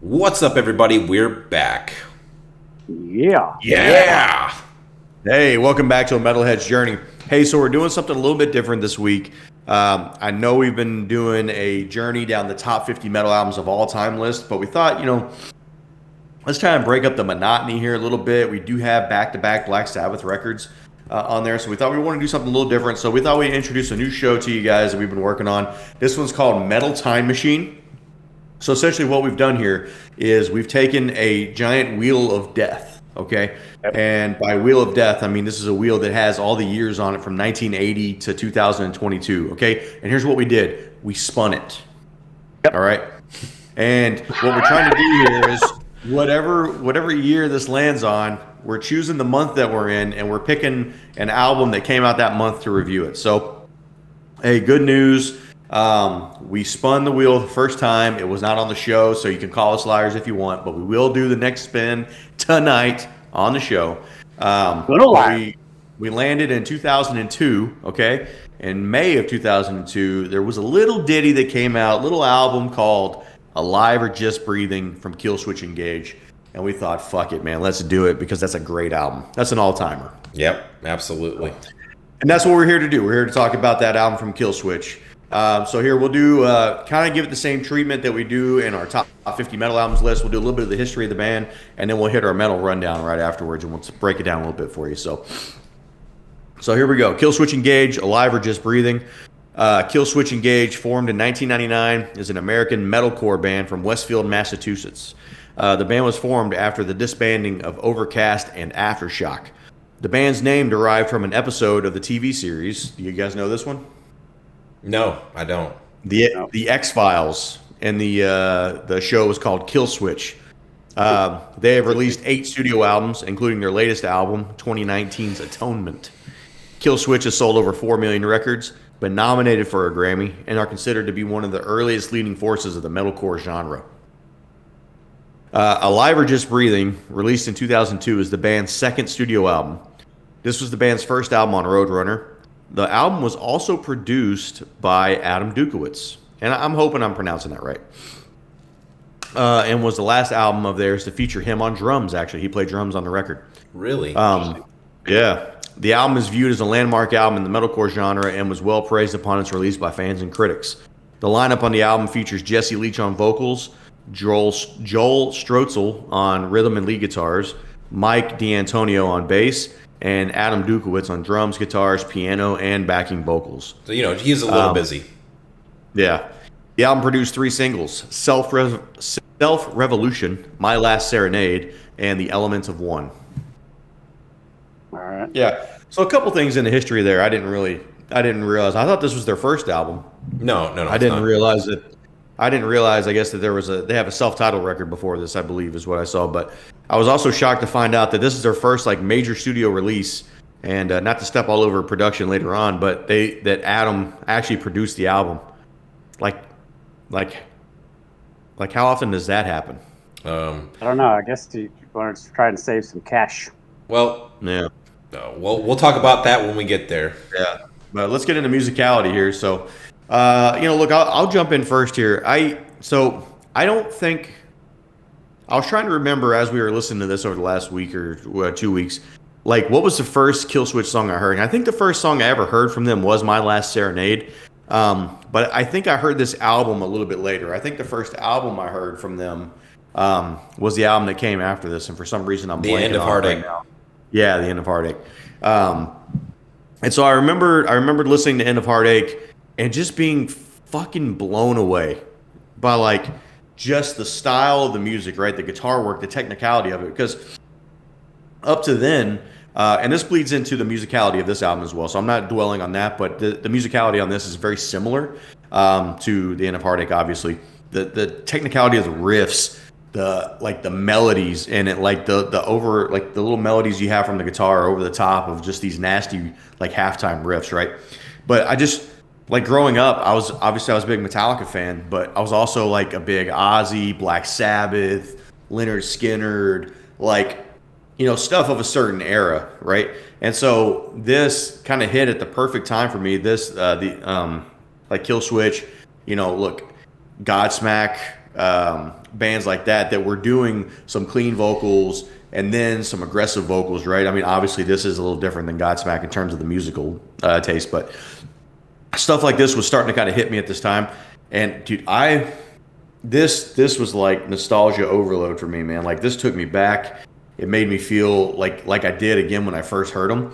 What's up, everybody? We're back. Yeah. Yeah. Hey, welcome back to a Metalhead's Journey. Hey, so we're doing something a little bit different this week. I know we've been doing a journey down the top 50 metal albums of all time list, but we thought, let's try and break up the monotony here a little bit. We do have back-to-back Black Sabbath records on there, so we thought we wanted to do something a little different. So we thought we'd introduce a new show to you guys that we've been working on. This one's called Metal Time Machine. So essentially what we've done here is we've taken a giant wheel of death, okay? Yep. And by wheel of death, I mean this is a wheel that has all the years on it from 1980 to 2022, okay? And here's what we did. We spun it, Yep. all right? And what we're trying to do here is whatever year this lands on, we're choosing the month that we're in, and we're picking an album that came out that month to review it. So, hey, good news. We spun the wheel the first time. It was not on the show, so you can call us liars if you want, but we will do the next spin tonight on the show. We landed in 2002, okay? In May of 2002, there was a little ditty that came out, little album called Alive or Just Breathing from Killswitch Engage. And we thought, fuck it, man, let's do it because that's a great album. That's an all-timer. Yep, absolutely. And that's what we're here to do. We're here to talk about that album from Killswitch. So here we'll do kind of give it the same treatment that we do in our top 50 metal albums list. We'll do a little bit of the history of the band, and then we'll hit our metal rundown right afterwards, and we'll break it down a little bit for you. So here we go. Killswitch Engage, Alive or Just Breathing. Killswitch Engage, formed in 1999, is an American metalcore band from Westfield, Massachusetts. The band was formed after the disbanding of Overcast and Aftershock. The band's name derived from an episode of the TV series. Do you guys know this one? No, I don't. The X-Files, and the show was called Killswitch. They have released 8 studio albums, including their latest album, 2019's Atonement. Killswitch has sold over 4 million records, been nominated for a Grammy, and are considered to be one of the earliest leading forces of the metalcore genre. Alive or Just Breathing, released in 2002, is the band's second studio album. This was the band's first album on Roadrunner. The album was also produced by Adam Dukowitz, and I'm hoping I'm pronouncing that right. And was the last album of theirs to feature him on drums, actually. He played drums on the record. Really? Yeah. The album is viewed as a landmark album in the metalcore genre and was well praised upon its release by fans and critics. The lineup on the album features Jesse Leach on vocals, Joel Strotzel on rhythm and lead guitars, Mike D'Antonio on bass, and Adam Dukowitz on drums, guitars, piano, and backing vocals. So, he's a little busy. Yeah. The album produced 3 singles, Self-Revolution, My Last Serenade, and The Elements of One. All right. Yeah. So a couple things in the history there I didn't realize. I thought this was their first album. No. I didn't realize it. I didn't realize, I guess, that they have a self-titled record before this, I believe, is what I saw. But I was also shocked to find out that this is their first major studio release, and not to step all over production later on, but that Adam actually produced the album. Like how often does that happen? I don't know. I guess you want to try and save some cash. Well, Yeah. we'll talk about that when we get there. Yeah. But let's get into musicality here. So, look, I'll jump in first here. I don't think I was trying to remember as we were listening to this over the last week or 2 weeks, what was the first Killswitch song I heard? And I think the first song I ever heard from them was My Last Serenade. But I think I heard this album a little bit later. I think the first album I heard from them was the album that came after this, and for some reason I'm blanking The End of on it Heartache. right now. Yeah, The End of Heartache. And so I remembered listening to End of Heartache and just being fucking blown away by just the style of the music, right? The guitar work, the technicality of it. Because up to then, and this bleeds into the musicality of this album as well, so I'm not dwelling on that, but the musicality on this is very similar to The End of Heartache, obviously. The technicality of the riffs, the melodies in it, the little melodies you have from the guitar over the top of just these nasty halftime riffs, right? But I just growing up, I was a big Metallica fan, but I was also a big Ozzy, Black Sabbath, Lynyrd Skynyrd, stuff of a certain era, right? And so this kind of hit at the perfect time for me. This Killswitch, look, Godsmack, bands like that were doing some clean vocals and then some aggressive vocals, right? I mean, obviously this is a little different than Godsmack in terms of the musical taste, but stuff like this was starting to kind of hit me at this time. And dude, this was like nostalgia overload for me, man. Like this took me back. It made me feel like I did again when I first heard them.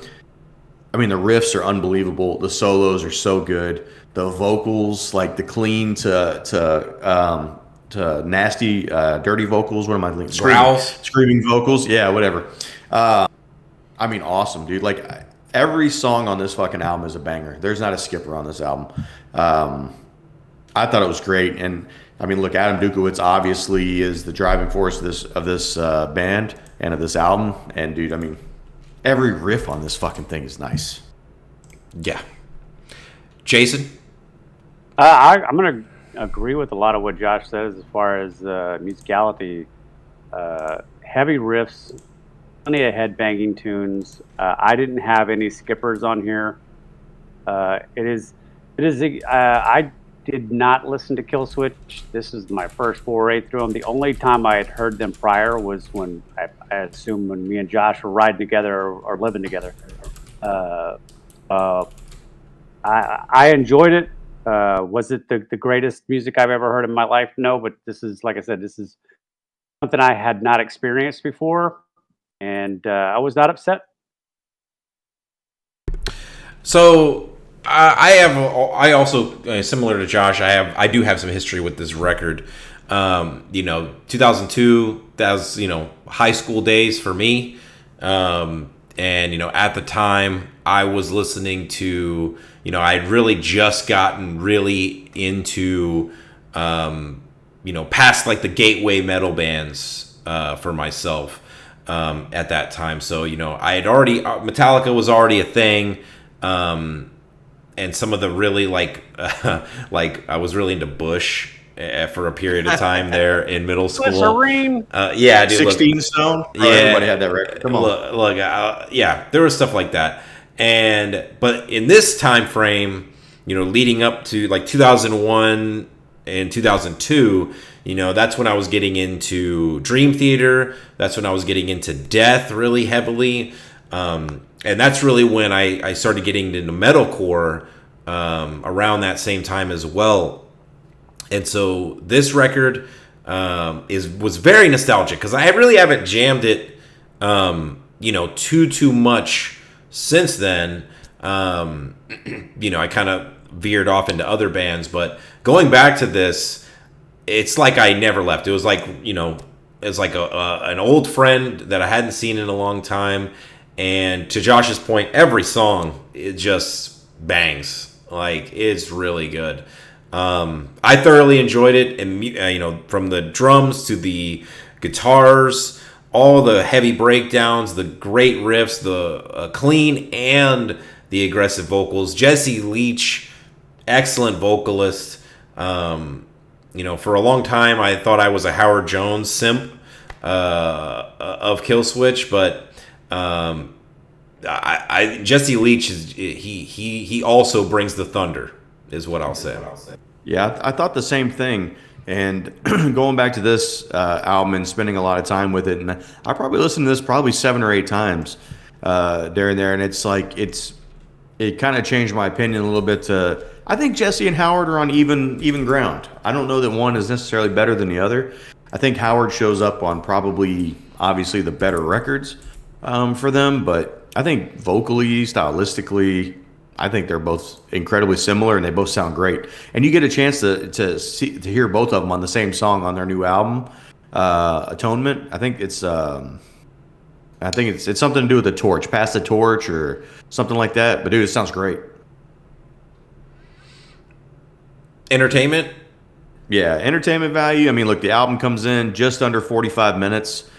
I mean, the riffs are unbelievable. The solos are so good. The vocals, like the clean to nasty, dirty vocals. What am I thinking? Screaming vocals. Yeah, whatever. I mean, awesome, dude. Like every song on this fucking album is a banger. There's not a skipper on this album. I thought it was great, and I mean, look, Adam Dukowitz obviously is the driving force of this band and of this album. And dude, I mean, every riff on this fucking thing is nice. Yeah. Jason? I'm going to agree with a lot of what Josh says as far as musicality. Heavy riffs, plenty of headbanging tunes. I didn't have any skippers on here. I did not listen to Killswitch. This is my first foray through them. The only time I had heard them prior was when I assume when me and Josh were riding together or living together. I enjoyed it. Was it the greatest music I've ever heard in my life? No, but this is, like I said, this is something I had not experienced before, and I was not upset. So I also similar to Josh. I do have some history with this record. 2002. That was high school days for me. And at the time I was listening to I'd really just gotten really into past like the gateway metal bands for myself at that time. So I had already Metallica was already a thing. And some of the really like I was really into Bush for a period of time there in middle school. Yeah, dude, 16 Stone. Yeah, everybody had that record. Come on, look, yeah, there was stuff like that. But in this time frame, leading up to like 2001 and 2002, that's when I was getting into Dream Theater. That's when I was getting into Death really heavily. And that's really when I started getting into metalcore around that same time as well. And so this record was very nostalgic because I really haven't jammed it, too much since then. I kind of veered off into other bands, but going back to this, it's like I never left. It was like it's like an old friend that I hadn't seen in a long time. And to Josh's point, every song, it just bangs. Like, it's really good. I thoroughly enjoyed it. And, from the drums to the guitars, all the heavy breakdowns, the great riffs, the clean and the aggressive vocals. Jesse Leach, excellent vocalist. For a long time, I thought I was a Howard Jones simp of Killswitch, but Jesse Leach is he also brings the thunder, is what I'll say. Yeah, I thought the same thing. And going back to this album and spending a lot of time with it, and I probably listened to this probably 7 or 8 times there and there, and it's like it kind of changed my opinion a little bit. To I think Jesse and Howard are on even ground. I don't know that one is necessarily better than the other. I think Howard shows up on probably obviously the better records for them, but I think vocally, stylistically, I think they're both incredibly similar, and they both sound great. And you get a chance to hear both of them on the same song on their new album, Atonement. I think it's something to do with the torch, pass the torch or something like that. But dude, it sounds great. Entertainment. Yeah, entertainment value. I mean, look, the album comes in just under 45 minutes,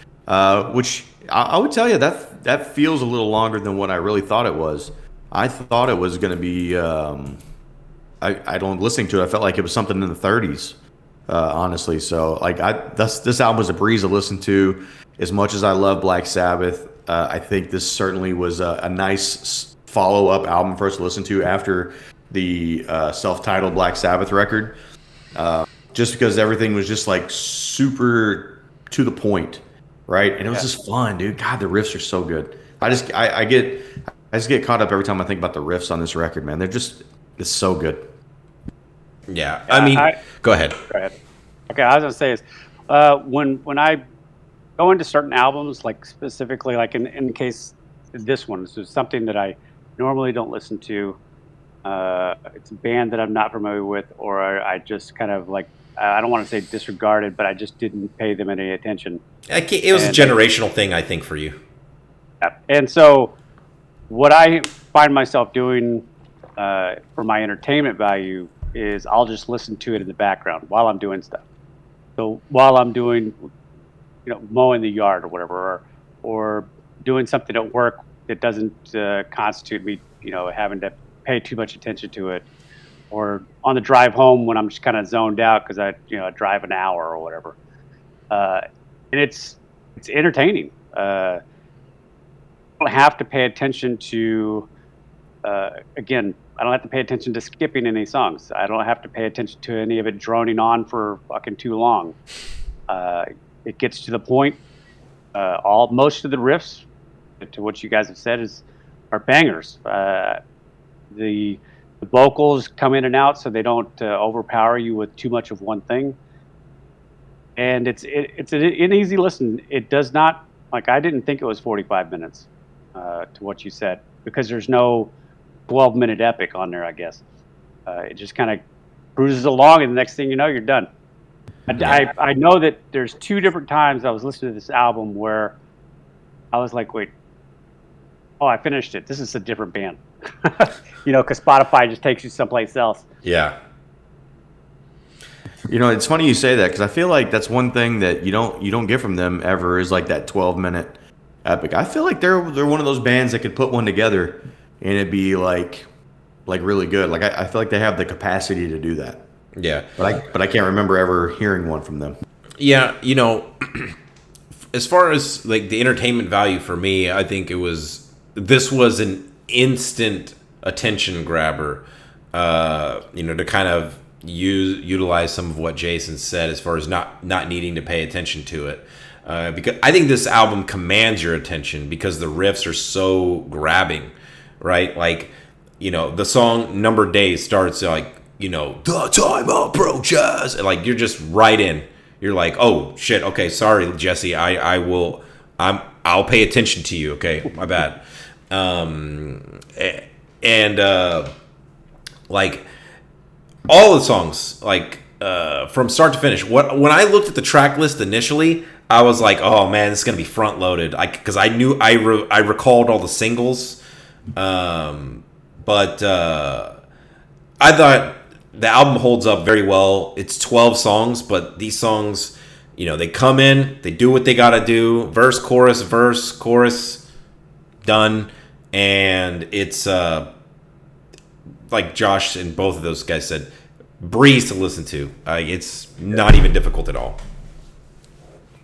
which I would tell you that feels a little longer than what I really thought it was. I thought it was going to be. I don't listening to it. I felt like it was something in the 30s, honestly. So like this album was a breeze to listen to. As much as I love Black Sabbath, I think this certainly was a nice follow-up album for us to listen to after the self-titled Black Sabbath record. just because everything was just like super to the point, right? And it was just fun, dude. God, the riffs are so good. I just get caught up every time I think about the riffs on this record, man. It's so good. Yeah, I mean, go ahead. Go ahead. Okay, I was gonna say is when I go into certain albums, like specifically, like in the case this one, this is something that I normally don't listen to. It's a band that I'm not familiar with, or I just kind of like I don't want to say disregarded, but I just didn't pay them any attention. It was a generational thing, I think, for you. And so, what I find myself doing for my entertainment value is I'll just listen to it in the background while I'm doing stuff. So while I'm doing, mowing the yard or whatever, or doing something at work that doesn't constitute me, having to pay too much attention to it, or on the drive home when I'm just kind of zoned out because I drive an hour or whatever, and it's entertaining. I don't have to pay attention to. Again, I don't have to pay attention to skipping any songs. I don't have to pay attention to any of it droning on for fucking too long. It gets to the point. Most of the riffs, to what you guys have said, are bangers. The vocals come in and out, so they don't overpower you with too much of one thing. And it's an easy listen. It does not, like, I didn't think it was 45 minutes to what you said, because there's no 12-minute epic on there, I guess. It just kind of cruises along, and the next thing you know, you're done. I know that there's two different times I was listening to this album where I was like, wait, I finished it. This is a different band. Because Spotify just takes you someplace else. Yeah. It's funny you say that, because I feel like that's one thing that you don't get from them ever, is like that 12-minute epic. I feel like they're one of those bands that could put one together and it'd be like really good. Like I feel like they have the capacity to do that. Yeah. But I can't remember ever hearing one from them. Yeah, as far as like the entertainment value for me, I think this was an instant attention grabber. To kind of utilize some of what Jason said as far as not needing to pay attention to it. Because I think this album commands your attention because the riffs are so grabbing, right? Like, the song Number Days starts like, the time approaches. And like, you're just right in. You're like, oh shit, okay, sorry, Jesse, I'll pay attention to you, okay? My bad. Like all the songs, like from start to finish. When I looked at the track list initially, I was like, oh man, this is gonna be front loaded. Because I knew I recalled all the singles, but I thought the album holds up very well. It's 12 songs, but these songs, they come in, they do what they gotta do, verse, chorus, done, and it's like Josh and both of those guys said, breeze to listen to. It's not even difficult at all.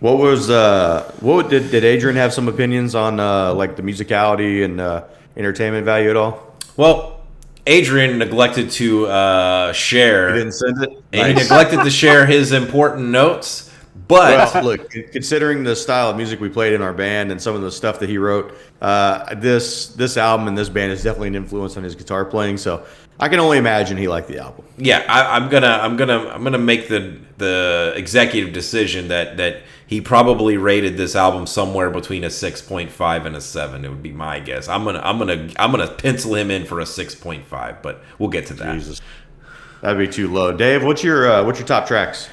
What did Adrian have some opinions on like the musicality and entertainment value at all? Well, Adrian neglected to share. He didn't send it. And he neglected to share his important notes. But well, look, considering the style of music we played in our band and some of the stuff that he wrote, this album and this band is definitely an influence on his guitar playing. So I can only imagine he liked the album. Yeah, I'm gonna make the executive decision that he probably rated this album somewhere between a 6.5 and a 7. It would be my guess. I'm gonna pencil him in for a 6.5, but we'll get to that. Jesus, that'd be too low. Dave, what's your top tracks?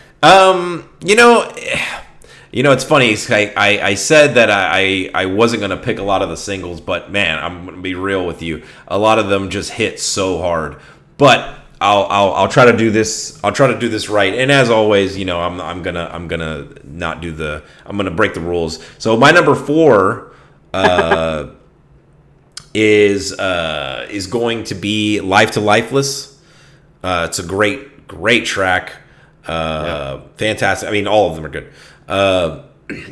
It's funny. I said that I wasn't gonna pick a lot of the singles, but man, I'm gonna be real with you. A lot of them just hit so hard. But I'll try to do this. I'll try to do this right. And as always, I'm gonna not do I'm gonna break the rules. So my number 4 is going to be Life to Lifeless. It's a great track. Fantastic. I mean, all of them are good.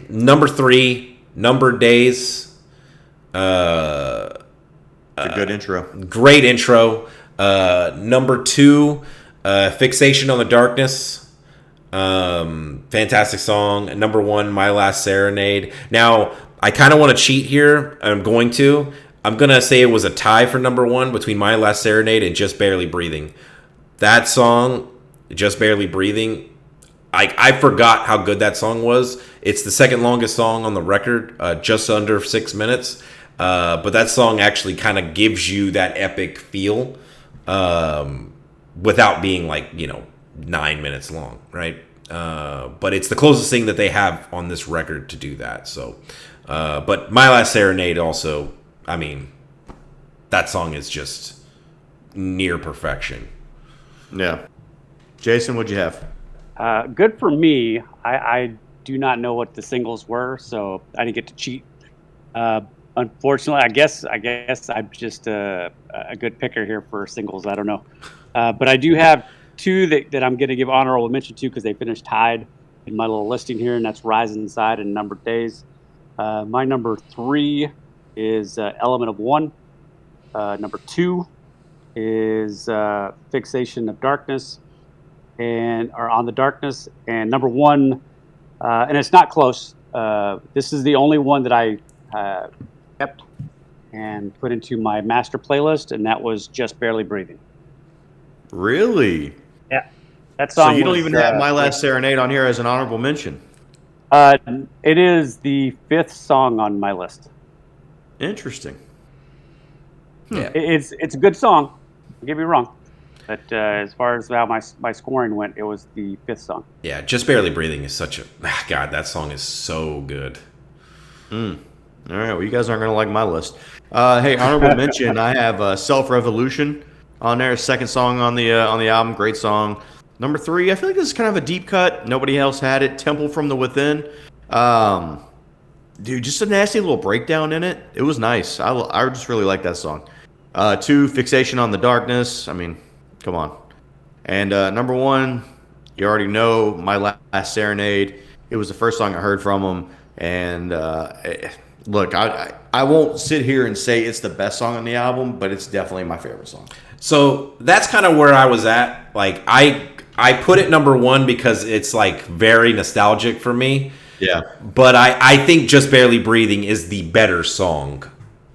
Number 3, Number Days. A good intro. Great intro. Number 2, Fixation on the Darkness. Fantastic song. Number one, My Last Serenade. Now, I kind of want to cheat here. I'm going to. I'm going to say it was a tie for number one between My Last Serenade and Just Barely Breathing. That song, Just Barely Breathing, I forgot how good that song was. It's the second longest song on the record, just under 6 minutes. But that song actually kind of gives you that epic feel without being 9 minutes long, right? But it's the closest thing that they have on this record to do that. So, but My Last Serenade also, I mean, that song is just near perfection. Yeah. Jason, what'd you have? Good for me. I do not know what the singles were, so I didn't get to cheat. Unfortunately, I guess I'm just a good picker here for singles. I don't know, but I do have two that I'm going to give honorable mention to because they finished tied in my little listing here, and that's Rise Inside and Numbered Days. My number 3 is Element of One. Number 2 is Fixation of Darkness or On the Darkness. And number 1, and it's not close. This is the only one that I kept and put into my master playlist, and that was Just Barely Breathing. Really? Yeah. That song So you don't even have My Last Serenade on here as an honorable mention? It is the 5th song on my list. Interesting. Yeah. It's a good song. Don't get me wrong. But as far as how my scoring went, it was the 5th song. Yeah, Just Barely Breathing is such a... God, that song is so good. All right, well, you guys aren't going to like my list. Hey, honorable mention, I have Self-Revolution on there, second song on the album, great song. Number 3, I feel like this is kind of a deep cut. Nobody else had it. Temple from the Within. Dude, just a nasty little breakdown in it. It was nice. I just really like that song. 2, Fixation on the Darkness. I mean, come on. And number 1, you already know, My Last Serenade. It was the first song I heard from him. And look, I won't sit here and say it's the best song on the album, but it's definitely my favorite song. So that's kind of where I was at. Like, I put it number 1 because it's like very nostalgic for me. Yeah. But I think Just Barely Breathing is the better song,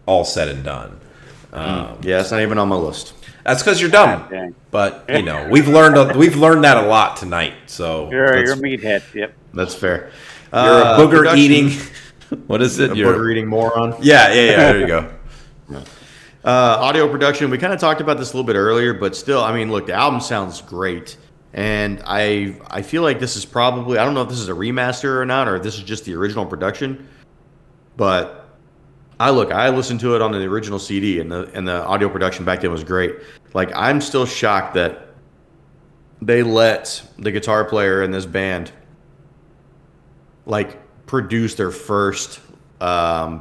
all said and done. Yeah, it's not even on my list. That's because you're dumb. Dang. But we've learned that a lot tonight. So You're a meathead. Yep. That's fair. you're a booger production- eating. What is it? A booger eating moron. Yeah. There you go. Audio production, we kind of talked about this a little bit earlier, but still, I mean, look, the album sounds great. And I feel like this is probably, I don't know if this is a remaster or not, or if this is just the original production. But I listened to it on the original CD, and the audio production back then was great. Like, I'm still shocked that they let the guitar player in this band produce their first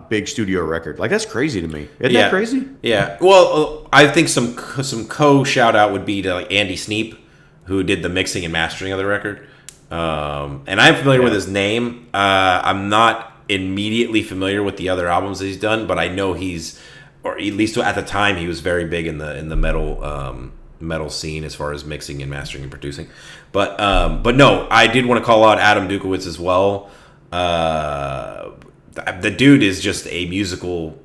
big studio record. Like, that's crazy to me. Isn't that crazy? Yeah. Well, I think some shout out would be to Andy Sneap, who did the mixing and mastering of the record. And I'm familiar with his name. I'm not immediately familiar with the other albums that he's done, but I know or at least at the time, he was very big in the metal scene as far as mixing and mastering and producing. But no, I did want to call out Adam Dukowitz as well. The dude is just a musical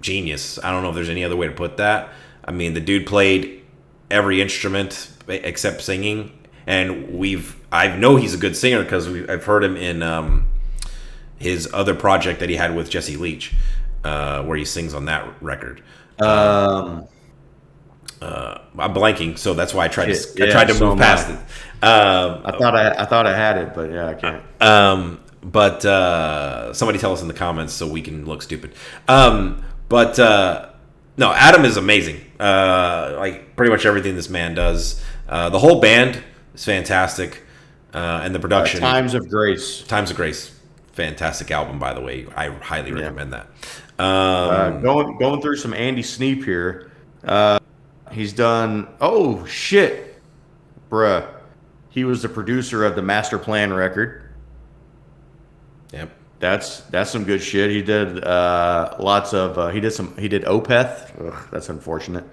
genius. I don't know if there's any other way to put that. I mean, the dude played every instrument except singing, and I know he's a good singer because I've heard him in his other project that he had with Jesse Leach, where he sings on that record. I'm blanking, so that's why I tried to move past it. I thought I had it, but yeah, I can't. But somebody tell us in the comments so we can look stupid. No, Adam is amazing. Pretty much everything this man does. The whole band is fantastic, and the production. Times of Grace. Fantastic album, by the way. I highly recommend that. Going through some Andy Sneap here. He's done. Oh shit, bruh. He was the producer of the Master Plan record. Yep. That's some good shit. He did lots of. He did Opeth. Ugh, that's unfortunate.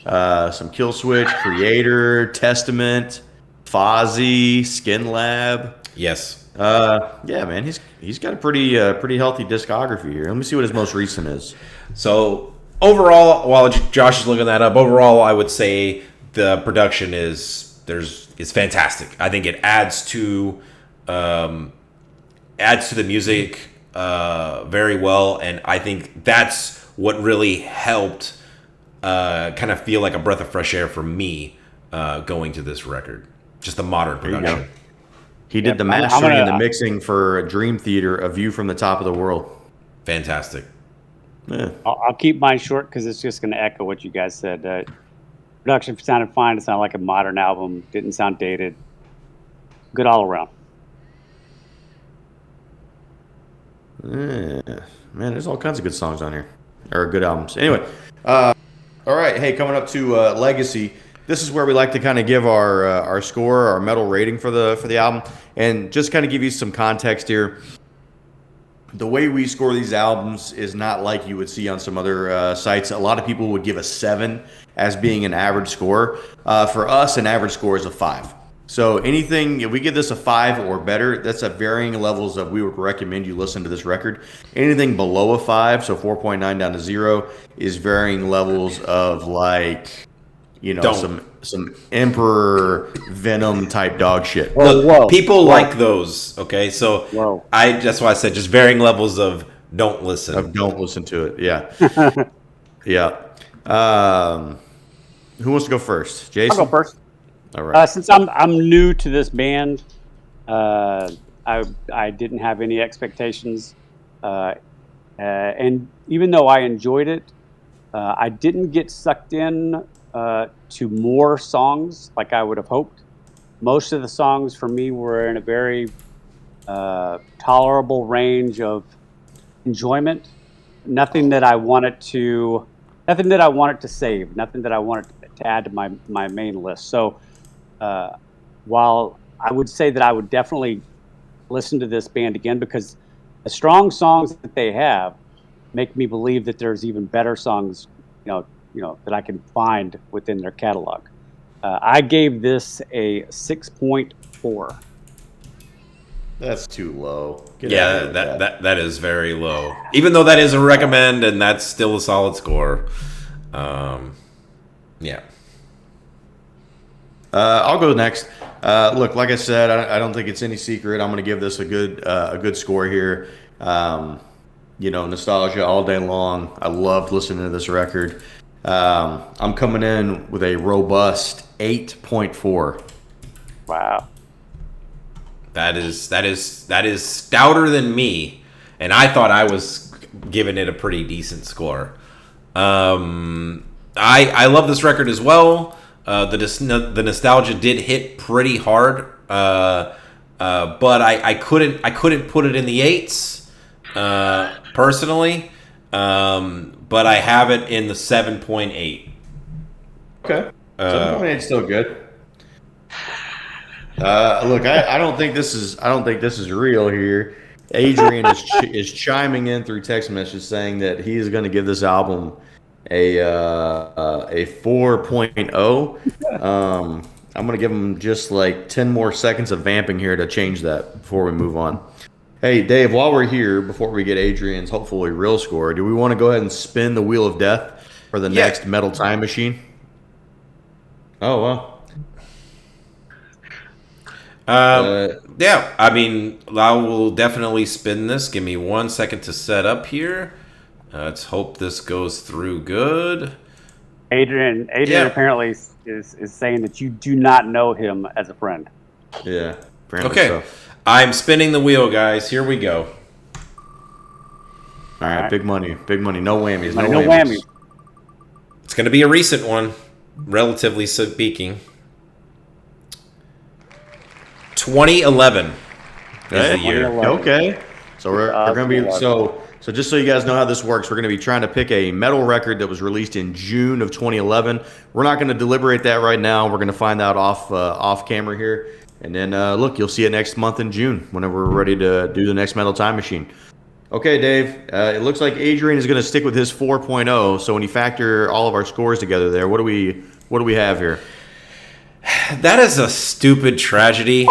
Some Killswitch, Creator, Testament. Fozzy, Skin Lab. Yes. Yeah, man, he's got a pretty healthy discography here. Let me see what his most recent is. So overall, while Josh is looking that up, overall I would say the production is fantastic. I think it adds to the music very well, and I think that's what really helped kind of feel like a breath of fresh air for me going to this record. Just the modern production. He did the mastering and the mixing for Dream Theater, A View from the Top of the World. Fantastic. Yeah. I'll keep mine short because it's just going to echo what you guys said. Production sounded fine. It sounded like a modern album. Didn't sound dated. Good all around. Yeah. Man, there's all kinds of good songs on here. Or good albums. Anyway, all right. Hey, coming up to Legacy. This is where we like to kind of give our score, our metal rating for the album, and just kind of give you some context here. The way we score these albums is not like you would see on some other sites. A lot of people would give a 7 as being an average score. For us, an average score is a 5. So anything, if we give this a 5 or better, that's at varying levels of we would recommend you listen to this record. Anything below a 5, so 4.9 down to 0, is varying levels of like, you know, some Emperor Venom type dog shit. Look, people like those. Okay, so that's why I said just varying levels of don't listen. Don't listen to it. Yeah, yeah. Who wants to go first? Jason. I'll go first. All right. Since I'm new to this band, I didn't have any expectations, and even though I enjoyed it, I didn't get sucked in to more songs like I would have hoped. Most of the songs for me were in a very tolerable range of enjoyment. Nothing that I wanted to save. Nothing that I wanted to add to my main list. So while I would say that I would definitely listen to this band again because the strong songs that they have make me believe that there's even better songs, you know, that I can find within their catalog. I gave this a 6.4. That's too low. That is very low. Even though that is a recommend, and that's still a solid score. Yeah. I'll go next. Look, like I said, I don't think it's any secret. I'm going to give this a good score here. You know, nostalgia all day long. I loved listening to this record. I'm coming in with a robust 8.4. Wow. That is stouter than me, and I thought I was giving it a pretty decent score. I love this record as well. The nostalgia did hit pretty hard, but I couldn't put it in the 8s personally. But I have it in the 7.8. Okay, 7.8 is still good. Look, I don't think this is real here. Adrian is chiming in through text message saying that he is going to give this album a 4.0. I'm going to give him just like 10 more seconds of vamping here to change that before we move on. Hey, Dave, while we're here, before we get Adrian's hopefully real score, do we want to go ahead and spin the Wheel of Death for the next Metal Time Machine? Oh, well. Yeah, I mean, I will definitely spin this. Give me 1 second to set up here. Let's hope this goes through good. Adrian apparently is saying that you do not know him as a friend. Yeah. Okay. So. I'm spinning the wheel, guys. Here we go. All right. Big money. No whammies. No whammies. It's going to be a recent one, relatively speaking. 2011 is the year. Okay. So we're going to be so just so you guys know how this works, we're going to be trying to pick a metal record that was released in June of 2011. We're not going to deliberate that right now. We're going to find out off camera here. And then, look, you'll see it next month in June whenever we're ready to do the next Metal Time Machine. Okay, Dave, it looks like Adrian is going to stick with his 4.0. So when you factor all of our scores together there, what do we have here? That is a stupid tragedy.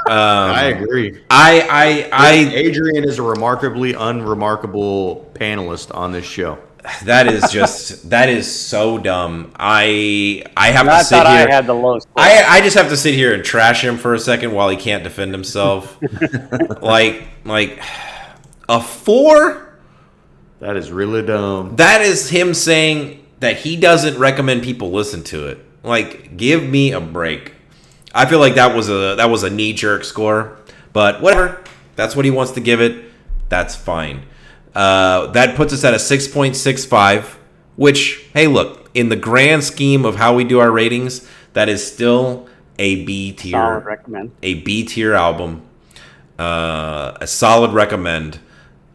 I agree. I Adrian is a remarkably unremarkable panelist on this show. that is so dumb. I have I to sit thought here. I had the lowest. I just have to sit here and trash him for a second while he can't defend himself. like a 4? That is really dumb. That is him saying that he doesn't recommend people listen to it. Like, give me a break. I feel like that was a knee-jerk score, but whatever. That's what he wants to give it. That's fine. That puts us at a 6.65, which, hey, look, in the grand scheme of how we do our ratings, that is still a B tier. Solid recommend. A B tier album. A solid recommend.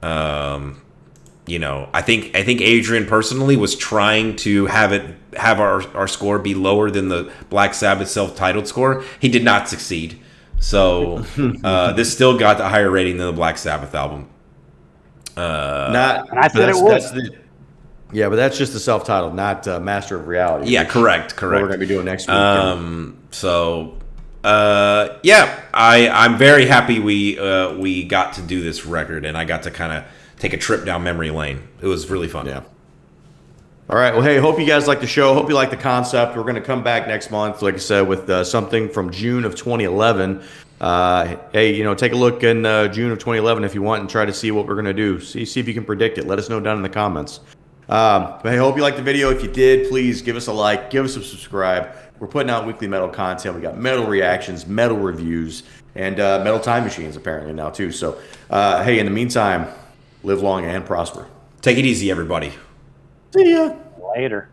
You know, I think Adrian personally was trying to have our score be lower than the Black Sabbath self-titled score. He did not succeed. So this still got the higher rating than the Black Sabbath album. And I said it would. Yeah, but that's just the self-titled, not Master of Reality. Yeah, correct. What we're going to be doing next week. Yeah, I'm very happy we got to do this record, and I got to kind of take a trip down memory lane. It was really fun. Yeah. All right. Well, hey, hope you guys like the show. Hope you like the concept. We're going to come back next month, like I said, with something from June of 2011. Hey, you know, take a look in June of 2011 if you want and try to see what we're going to do. See if you can predict it. Let us know down in the comments. But hey, hope you liked the video. If you did, please give us a like, give us a subscribe. We're putting out weekly metal content. We got metal reactions, metal reviews, and metal time machines apparently now too. So, hey, in the meantime, live long and prosper. Take it easy, everybody. See ya. Later.